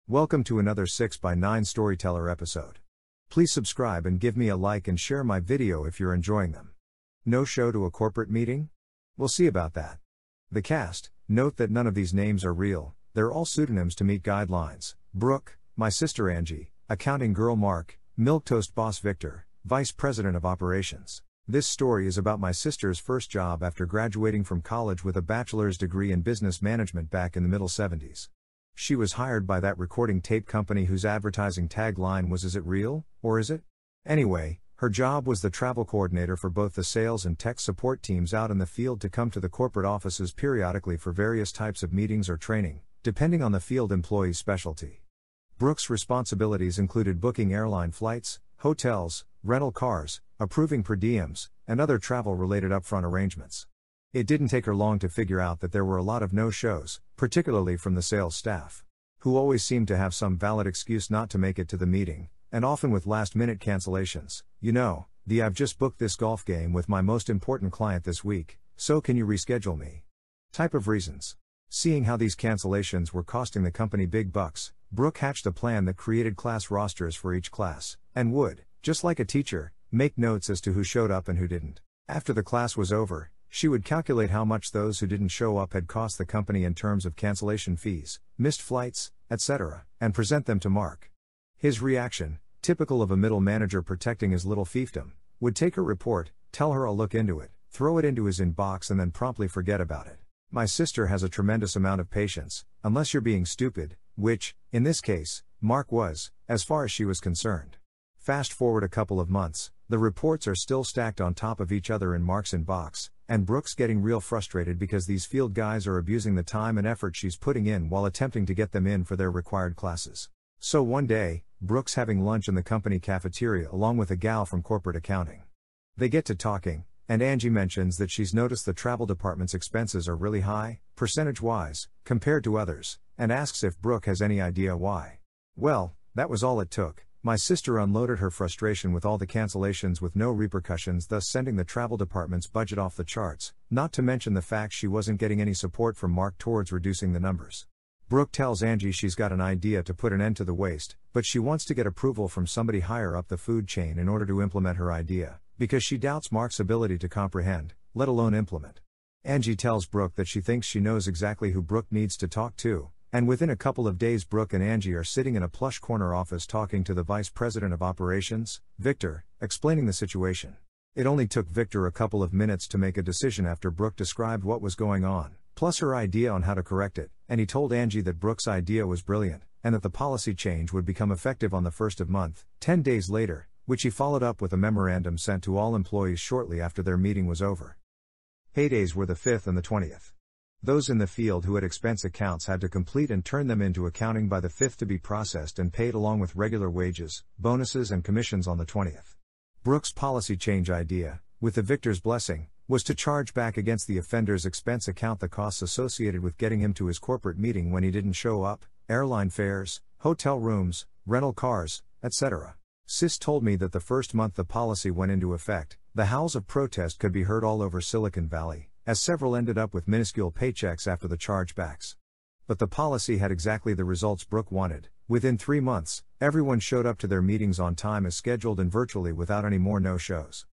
Welcome to another 6x9 Storyteller episode. Please subscribe and give me a like and share my video if you're enjoying them. No show to a corporate meeting? We'll see about that. The cast, note that none of these names are real, they're all pseudonyms to meet guidelines. Brooke, my sister Angie, accounting girl Mark, milquetoast boss Victor, vice president of operations. This story is about my sister's first job after graduating from college with a bachelor's degree in business management back in the middle 70s. She was hired by that recording tape company whose advertising tagline was "Is it real, or is it?" Anyway, her job was the travel coordinator for both the sales and tech support teams out in the field to come to the corporate offices periodically for various types of meetings or training, depending on the field employee's specialty. Brooke's responsibilities included booking airline flights, hotels, rental cars, approving per diems, and other travel-related upfront arrangements. It didn't take her long to figure out that there were a lot of no-shows, particularly from the sales staff, who always seemed to have some valid excuse not to make it to the meeting, and often with last-minute cancellations. I've just booked this golf game with my most important client this week, so can you reschedule me? Type of reasons. Seeing how these cancellations were costing the company big bucks, Brooke hatched a plan that created class rosters for each class, and would, just like a teacher, make notes as to who showed up and who didn't. After the class was over, she would calculate how much those who didn't show up had cost the company in terms of cancellation fees, missed flights, etc., and present them to Mark. His reaction, typical of a middle manager protecting his little fiefdom, would take her report, tell her I'll look into it, throw it into his inbox and then promptly forget about it. My sister has a tremendous amount of patience, unless you're being stupid, which, in this case, Mark was, as far as she was concerned. Fast forward a couple of months, the reports are still stacked on top of each other in Mark's inbox, and Brooke's getting real frustrated because these field guys are abusing the time and effort she's putting in while attempting to get them in for their required classes. So one day, Brooke's having lunch in the company cafeteria along with a gal from corporate accounting. They get to talking, and Angie mentions that she's noticed the travel department's expenses are really high, percentage-wise, compared to others, and asks if Brooke has any idea why. Well, that was all it took. My sister unloaded her frustration with all the cancellations with no repercussions, thus sending the travel department's budget off the charts, not to mention the fact she wasn't getting any support from Mark towards reducing the numbers. Brooke tells Angie she's got an idea to put an end to the waste, but she wants to get approval from somebody higher up the food chain in order to implement her idea, because she doubts Mark's ability to comprehend, let alone implement. Angie tells Brooke that she thinks she knows exactly who Brooke needs to talk to, and within a couple of days Brooke and Angie are sitting in a plush corner office talking to the vice president of operations, Victor, explaining the situation. It only took Victor a couple of minutes to make a decision after Brooke described what was going on, plus her idea on how to correct it, and he told Angie that Brooke's idea was brilliant, and that the policy change would become effective on the 1st of month, 10 days later, which he followed up with a memorandum sent to all employees shortly after their meeting was over. Paydays were the 5th and the 20th. Those in the field who had expense accounts had to complete and turn them into accounting by the 5th to be processed and paid along with regular wages, bonuses and commissions on the 20th. Brooke's policy change idea, with the Victor's blessing, was to charge back against the offender's expense account the costs associated with getting him to his corporate meeting when he didn't show up, airline fares, hotel rooms, rental cars, etc. Sis told me that the first month the policy went into effect, the howls of protest could be heard all over Silicon Valley, as several ended up with minuscule paychecks after the chargebacks. But the policy had exactly the results Brooke wanted. Within 3 months, everyone showed up to their meetings on time as scheduled and virtually without any more no-shows.